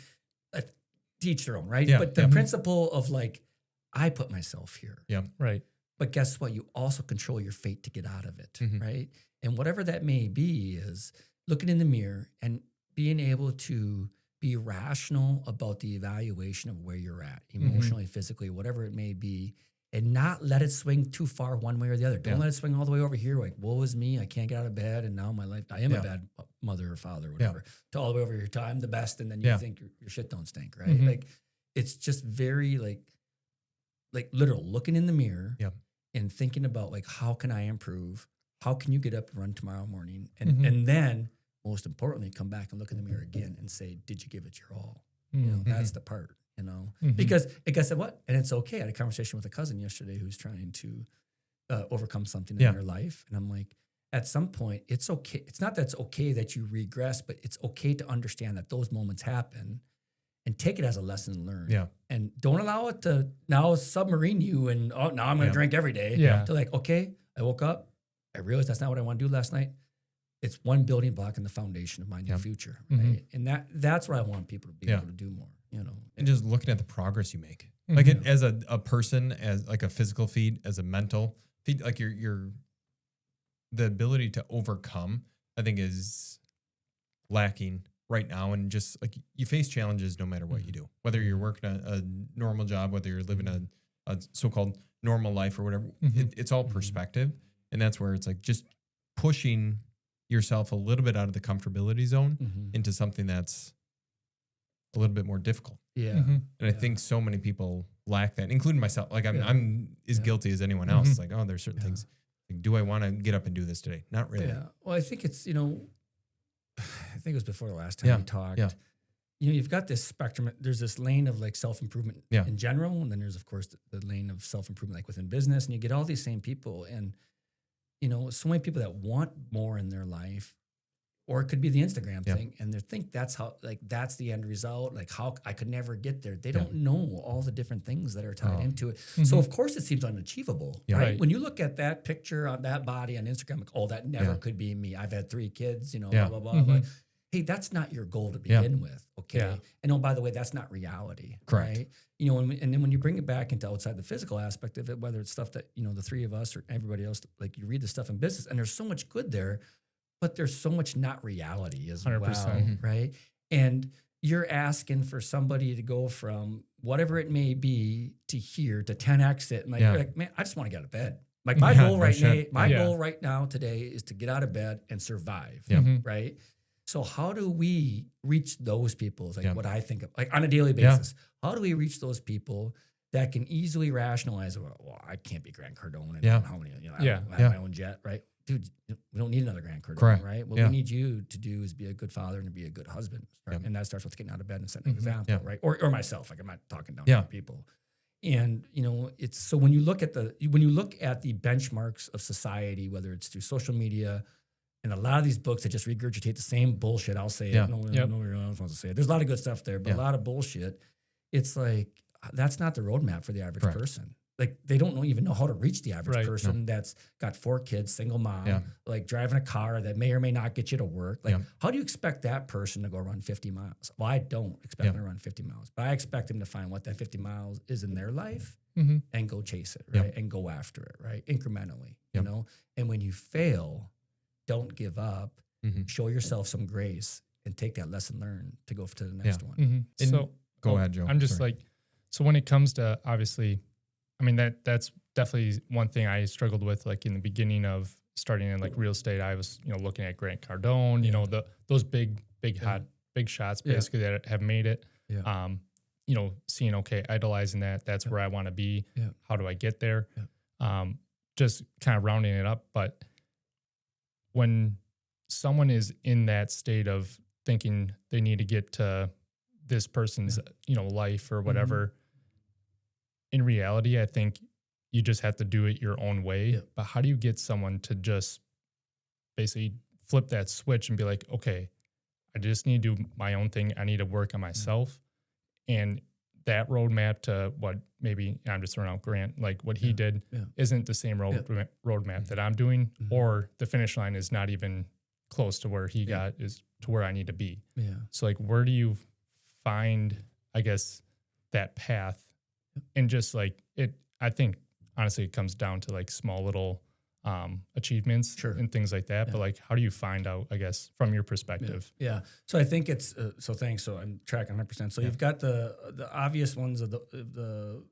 teach their own, right? Yeah. But the principle of like, I put myself here. Yeah. Right. But guess what? You also control your fate to get out of it, Mhm. right? And whatever that may be is looking in the mirror and being able to be rational about the evaluation of where you're at, emotionally, physically, whatever it may be, and not let it swing too far one way or the other. Don't Yeah. let it swing all the way over here, like, woe is me, I can't get out of bed, and now my life, I am a bad mother or father or whatever. To all the way over here, to I'm the best, and then you think your shit don't stink, right? Like, it's just very like literal looking in the mirror and thinking about like, how can I improve? How can you get up and run tomorrow morning? And then most importantly, come back and look in the mirror again and say, did you give it your all? You know, that's the part, you know, because like I said, what? And it's okay. I had a conversation with a cousin yesterday who's trying to overcome something in their life. And I'm like, at some point, it's okay. It's not that it's okay that you regress, but it's okay to understand that those moments happen and take it as a lesson learned. Yeah. And don't allow it to now submarine you and, oh, now I'm going to drink every day. Yeah. To like, okay, I woke up. I realized that's not what I want to do last night. It's one building block in the foundation of my new future. Right? And that's what I want people to be able to do more, you know. And just looking at the progress you make. Like as a person, as like a physical feat, as a mental feat, like your the ability to overcome, I think, is lacking right now. And just like you face challenges no matter what you do, whether you're working a normal job, whether you're living a so-called normal life or whatever, it's all perspective. And that's where it's like just pushing yourself a little bit out of the comfortability zone into something that's a little bit more difficult. Yeah. And I think so many people lack that, including myself. Like I'm as guilty as anyone else. It's like, oh, there's certain things. Like, do I want to get up and do this today? Not really. Yeah. Well, I think it's, you know, I think it was before the last time we talked. Yeah. You know, you've got this spectrum. There's this lane of like self-improvement in general. And then there's, of course, the lane of self-improvement like within business. And you get all these same people. And, you know, so many people that want more in their life, or it could be the Instagram thing, and they think that's how, like, that's the end result. Like, how I could never get there. They don't know all the different things that are tied into it. So, of course, it seems unachievable, right? When you look at that picture on that body on Instagram, like, oh, that never could be me. I've had 3 kids, you know, blah, blah, blah. Like, hey, that's not your goal to begin with, okay? Yeah. And oh, by the way, that's not reality, Correct. right? You know, and then when you bring it back into outside the physical aspect of it, whether it's stuff that, you know, the 3 of us or everybody else, like you read the stuff in business, and there's so much good there, but there's so much not reality as 100%. well, right? And you're asking for somebody to go from whatever it may be to here to 10x it. And like, you're like, man, I just want to get out of bed. Like my goal goal right now today is to get out of bed and survive, right? So how do we reach those people? Is like what I think of, like on a daily basis. How do we reach those people that can easily rationalize, well, I can't be Grant Cardone and how many, you know, I have my own jet, right? Dude, we don't need another Grant Cardone, right? What we need you to do is be a good father and to be a good husband, right? And that starts with getting out of bed and setting an example, right? Or myself, like I'm not talking down to people. And you know, it's so when you look at the benchmarks of society, whether it's through social media, and a lot of these books that just regurgitate the same bullshit, I'll say it. Nobody else wants to say it. There's a lot of good stuff there, but a lot of bullshit. It's like that's not the roadmap for the average person. Like they don't even know how to reach the average person that's got 4 kids, single mom, like driving a car that may or may not get you to work. Like, how do you expect that person to go run 50 miles? Well, I don't expect them to run 50 miles, but I expect them to find what that 50 miles is in their life and go chase it, right? And go after it, right? Incrementally, you know? And when you fail, don't give up, show yourself some grace and take that lesson learned to go to the next one. So go ahead, Joe. I'm just like, so when it comes to obviously, I mean, that's definitely one thing I struggled with, like in the beginning of starting in like real estate. I was, you know, looking at Grant Cardone, you know, those big shots basically that have made it. You know, seeing, okay, idolizing that, that's where I want to be. How do I get there? Just kind of rounding it up. But when someone is in that state of thinking they need to get to this person's, you know, life or whatever, in reality, I think you just have to do it your own way. But how do you get someone to just basically flip that switch and be like, okay, I just need to do my own thing. I need to work on myself. And that roadmap to what maybe, I'm just throwing out Grant, like what he did isn't the same roadmap that I'm doing, or the finish line is not even close to where he got is to where I need to be. So like, where do you find, I guess, that path? And just like it, I think honestly, it comes down to like small little achievements and things like that. But like, how do you find out, I guess, from your perspective? Yeah. So I think it's, so thanks. So I'm tracking 100%. So you've got the obvious ones of the,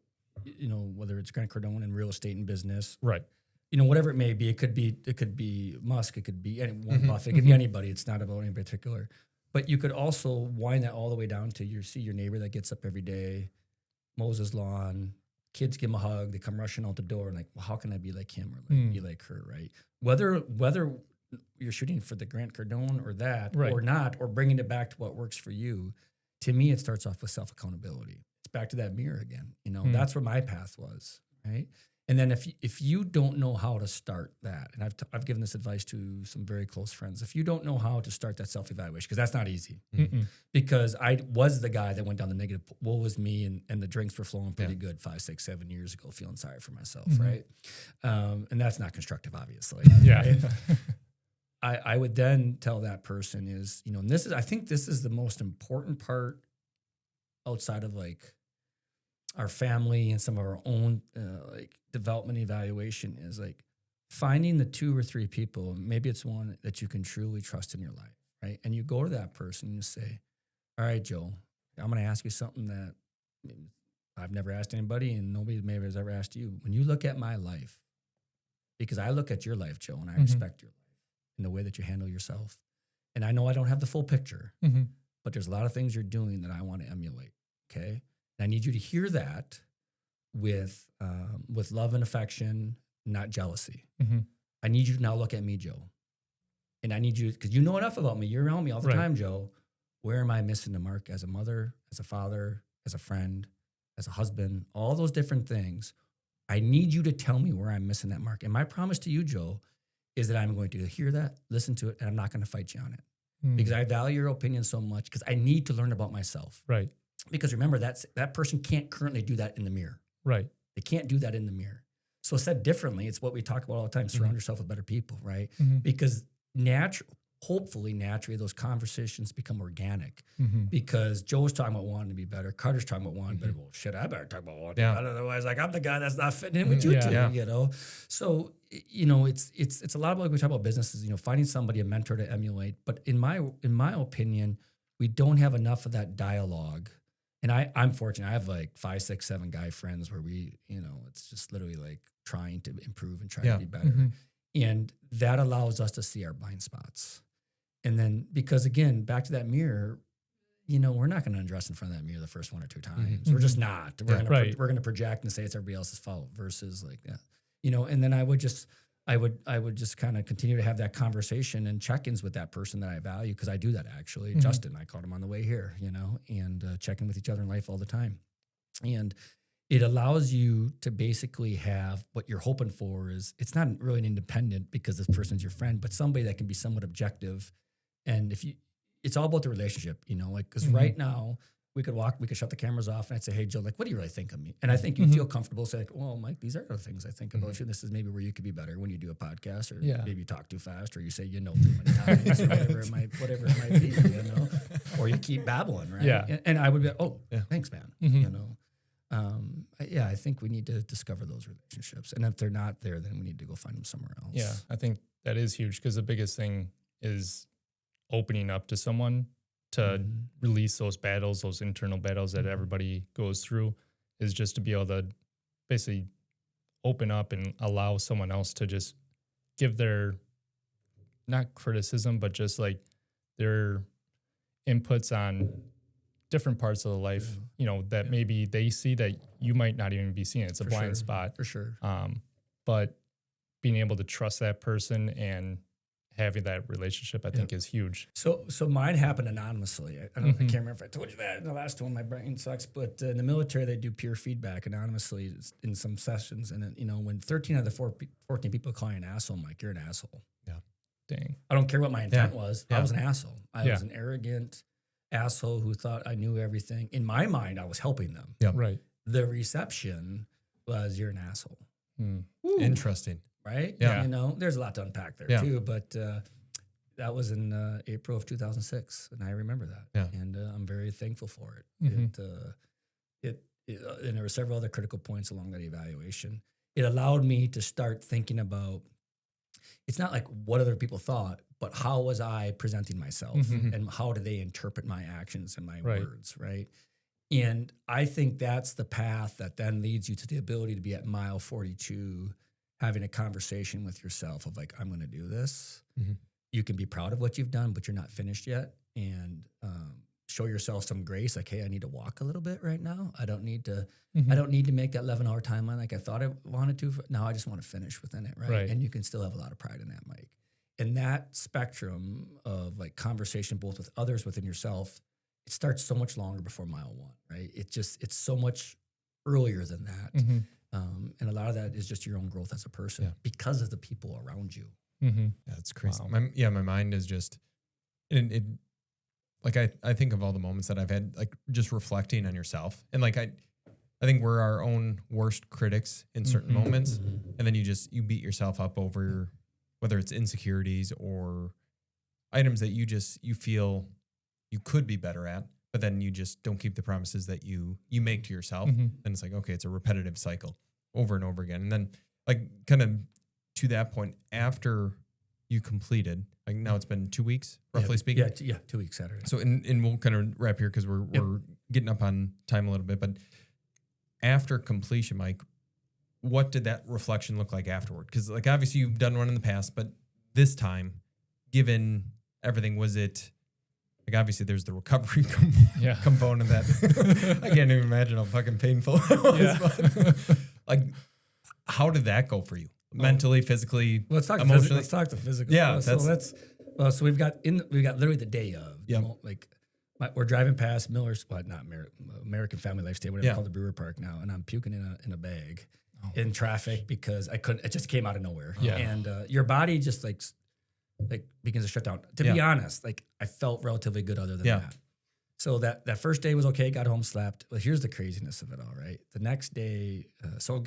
you know, whether it's Grant Cardone in real estate and business, Right. you know, whatever it may be, it could be Musk, it could be Warren Buffett, it could be anybody. It's not about any particular, but you could also wind that all the way down to see your neighbor that gets up every day, mows his lawn, kids give him a hug, they come rushing out the door and like, well, how can I be like him or like be like her, right? Whether you're shooting for the Grant Cardone or that or not, or bringing it back to what works for you, to me, it starts off with self-accountability. It's back to that mirror again. You know, that's where my path was, right? And then if you don't know how to start that, and I've given this advice to some very close friends, if you don't know how to start that self-evaluation, because that's not easy, because I was the guy that went down the negative, woe was me, and the drinks were flowing pretty good 5, 6, 7 years ago, feeling sorry for myself, right? And that's not constructive, obviously. Yeah. Right? I would then tell that person is, you know, and I think this is the most important part outside of like our family and some of our own like development evaluation, is like finding the 2 or 3 people, maybe it's one that you can truly trust in your life, right? And you go to that person and you say, all right, Joe, I'm going to ask you something that I've never asked anybody and nobody maybe has ever asked you. When you look at my life, because I look at your life, Joe, and I respect your life and the way that you handle yourself. And I know I don't have the full picture, but there's a lot of things you're doing that I want to emulate, okay? And I need you to hear that with love and affection, not jealousy. I need you to now look at me, Joe. And I need you, because you know enough about me. You're around me all the time, Joe. Where am I missing the mark as a mother, as a father, as a friend, as a husband, all those different things? I need you to tell me where I'm missing that mark. And my promise to you, Joe, is that I'm going to hear that, listen to it, and I'm not going to fight you on it. Because I value your opinion so much, because I need to learn about myself. Right. Because remember, that person can't currently do that in the mirror. Right. They can't do that in the mirror. So said differently, it's what we talk about all the time, surround yourself with better people, right? Because hopefully naturally those conversations become organic, because Joe's talking about wanting to be better. Carter's talking about wanting to be better. Well, shit, I better talk about wanting to be better. Otherwise, like, I'm the guy that's not fitting in with you two, you know? So, you know, it's a lot about, like we talk about businesses, you know, finding somebody, a mentor to emulate. But in my opinion, we don't have enough of that dialogue. And I'm fortunate. I have like 5, 6, 7 guy friends where we, you know, it's just literally like trying to improve and try to be better. And that allows us to see our blind spots. And then, because again, back to that mirror, you know, we're not going to undress in front of that mirror the first 1 or 2 times. We're just not. We're going to project and say it's everybody else's fault versus like that, you know. And then I would just kind of continue to have that conversation and check-ins with that person that I value, because I do that actually. Justin, I called him on the way here, you know, and checking with each other in life all the time. And it allows you to basically have what you're hoping for is, it's not really an independent because this person's your friend, but somebody that can be somewhat objective. And it's all about the relationship, you know, like, because right now we could shut the cameras off and I'd say, hey, Joe, like, what do you really think of me? And I think you feel comfortable saying, like, well, Mike, these are the things I think about you. This is maybe where you could be better when you do a podcast, or maybe you talk too fast, or you say, you know, too many times, or whatever it might be, you know, or you keep babbling, right? Yeah. And I would be, thanks, man, you know. I think we need to discover those relationships. And if they're not there, then we need to go find them somewhere else. Yeah, I think that is huge, because the biggest thing is opening up to someone to release those battles, those internal battles that everybody goes through, is just to be able to basically open up and allow someone else to just give their, not criticism, but just like their inputs on different parts of the life, you know, that maybe they see that you might not even be seeing. It's a blind spot. For sure. But being able to trust that person and having that relationship, I think, is huge. So mine happened anonymously. I can't remember if I told you that in the last one. My brain sucks. But in the military, they do peer feedback anonymously in some sessions. And, you know, when 13 out of the 14 people call you an asshole, I'm like, you're an asshole. Yeah. Dang. I don't care what my intent was. Yeah. I was an asshole. I was an arrogant asshole who thought I knew everything. In my mind, I was helping them. Yeah. Right. The reception was, you're an asshole. Interesting. Right? Yeah. You know, there's a lot to unpack there too, but that was in April of 2006, and I remember that. Yeah. And I'm very thankful for it. And there were several other critical points along that evaluation. it allowed me to start thinking about, it's not like what other people thought, but how was I presenting myself and how do they interpret my actions and my words, right? And I think that's the path that then leads you to the ability to be at mile 42, having a conversation with yourself of like, I'm going to do this. You can be proud of what you've done, but you're not finished yet. And show yourself some grace. Like, hey, I need to walk a little bit right now. I don't need to make that 11-hour timeline like I thought I wanted to. Now I just want to finish within it, right? And you can still have a lot of pride in that, Mike. And that spectrum of like conversation, both with others, within yourself, it starts so much longer before mile 1, right? It's so much earlier than that. And a lot of that is just your own growth as a person because of the people around you. That's crazy. Wow. My mind is just, like I think of all the moments that I've had, like just reflecting on yourself. And like, I think we're our own worst critics in certain moments. And then you beat yourself up over whether it's insecurities or items that you feel you could be better at, but then you just don't keep the promises that you make to yourself. And it's like, okay, it's a repetitive cycle over and over again. And then like kind of to that point, after you completed, like now it's been 2 weeks, roughly speaking. 2 weeks Saturday. So, and we'll kind of wrap here because we're getting up on time a little bit, but after completion, Mike, what did that reflection look like afterward? Because like, obviously you've done one in the past, but this time, given everything, was it like, obviously there's the recovery component that I can't even imagine how fucking painful it was. But, like, how did that go for you? Mentally, physically, emotionally? Let's talk the physical. Yeah. So so we've got literally the day of, like we're driving past Miller's, not American Family Lifestyle, whatever it's called, the Brewer Park now. And I'm puking in a bag in traffic because it just came out of nowhere. Yeah. And your body just like begins to shut down. To be honest, like I felt relatively good other than that. So that first day was okay. Got home, slept. Well, here's the craziness of it all, right? The next day, so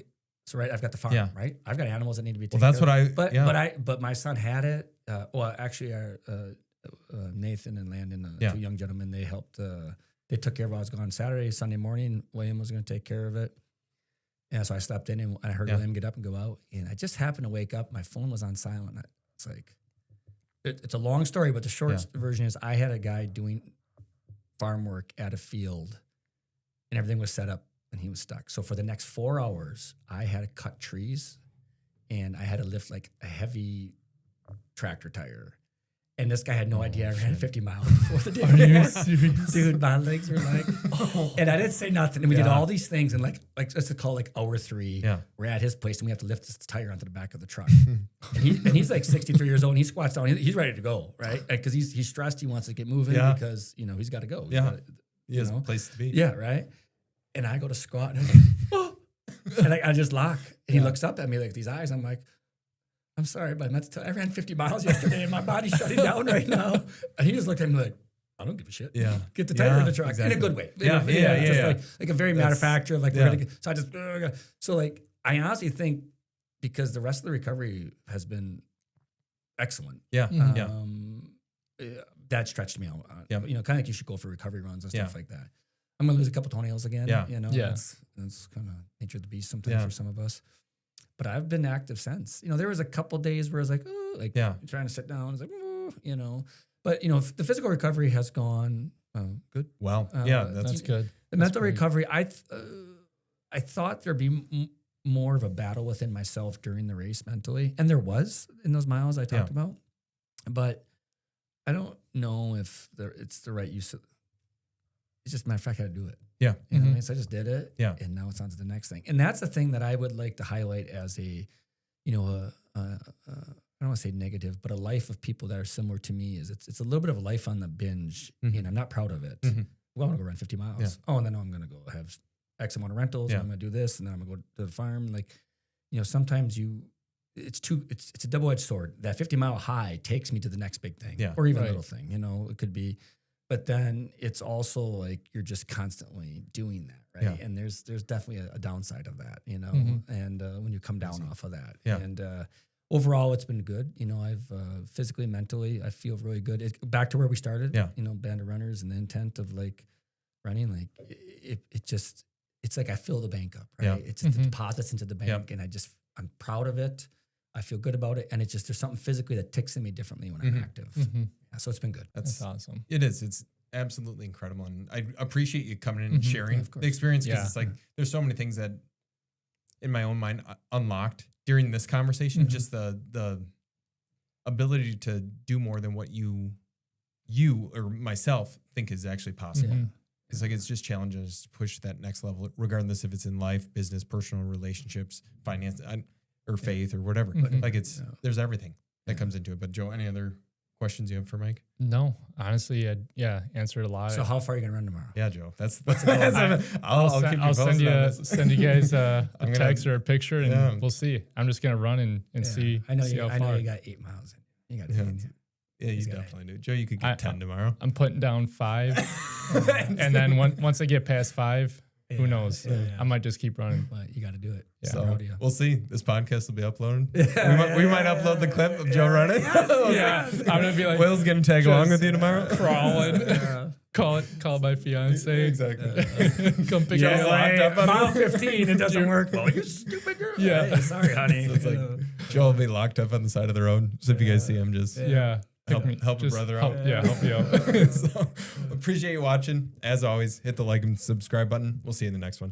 right, I've got the farm, right? I've got animals that need to be taken care of. But my son had it. Actually, our Nathan and Landon, two young gentlemen, they helped. They took care of it. I was gone Saturday, Sunday morning. William was going to take care of it. And so I slept in and I heard William get up and go out. And I just happened to wake up. My phone was on silent. It's like, it's a long story, but the short version is I had a guy doing farm work at a field and everything was set up and he was stuck. So for the next 4 hours, I had to cut trees and I had to lift like a heavy tractor tire. And this guy had no idea I ran 50 miles before the day. Are you serious? Dude, my legs were like, and I didn't say nothing. And we did all these things. And like let's call like hour 3. We're at his place and we have to lift this tire onto the back of the truck. and he's like 63 years old and he squats down. He's ready to go, right? Because he's stressed. He wants to get moving because, he's got to go. He has a place to be. Yeah, right? And I go to squat and I'm like, and I just lock. And he looks up at me like these eyes. I'm like, I'm sorry, but I ran 50 miles yesterday and my body's shutting down right now. And he just looked at me like, I don't give a shit. Yeah. Get the tire in the truck. In a good way. Like a very matter of fact of like, we're gonna get, so I just, so like, I honestly think because the rest of the recovery has been excellent. That stretched me out. Kind of like you should go for recovery runs and stuff like that. I'm going to lose a couple toenails again. That's kind of nature of the beast sometimes for some of us. But I've been active since. There was a couple days where I was like, trying to sit down. I was like, But, the physical recovery has gone good. Well, that's good. The mental recovery, I thought there'd be more of a battle within myself during the race mentally. And there was in those miles I talked about. But I don't know if it's the right use of it's just a matter of fact, I had to do it. Yeah. You know what I mean? So I just did it. Yeah. And now it's on to the next thing. And that's the thing that I would like to highlight as I don't want to say negative, but a life of people that are similar to me is it's a little bit of a life on the binge. I'm not proud of it. Well, I'm going to go run 50 miles. Yeah. Oh, and then I'm going to go have X amount of rentals and I'm going to do this and then I'm going to go to the farm. Like, sometimes it's a double-edged sword. That 50-mile high takes me to the next big thing or even a little thing, it could be. But then it's also like you're just constantly doing that, right? Yeah. And there's definitely a downside of that, and when you come down off of that. Yeah. And overall, it's been good. I've physically, mentally, I feel really good. Back to where we started, band of runners and the intent of like running, like it it's like I fill the bank up, right? Yeah. It's the deposits into the bank, and I'm proud of it. I feel good about it, and it's just there's something physically that ticks in me differently when I'm active. Yeah, so it's been good. That's awesome. It is. It's absolutely incredible, and I appreciate you coming in and sharing the experience because it's like there's so many things that in my own mind unlocked during this conversation. Just the ability to do more than what you or myself think is actually possible. It's like it's just challenging us to push that next level, regardless if it's in life, business, personal relationships, finance, or faith, or whatever. Like there's everything that comes into it. But Joe, any other questions you have for Mike? No, honestly, answered a lot. So how far are you gonna run tomorrow? Yeah, Joe. That's I'll keep you posted. Send you guys a text or a picture, and we'll see. I'm just gonna run and see. I know see you. how I know far. you got 8 miles. You got 10. Yeah, you definitely do. Joe, you could get 10 tomorrow. I'm putting down 5, and then once I get past 5, who knows? I might just keep running. But you got to do it. Yeah. So we'll see. This podcast will be uploaded. We might upload the clip of Joe running. I'm gonna be like, Will's gonna tag along with you tomorrow. Crawling. Call my fiance. Exactly. Come pick Joe's me up. locked up on Mile 15, it doesn't work. Oh, you stupid girl. Yeah. Hey, sorry, honey. It's like Joe will be locked up on the side of the road. So if you guys see him, just help a brother out. Help you out. So appreciate you watching. As always, hit the like and subscribe button. We'll see you in the next one.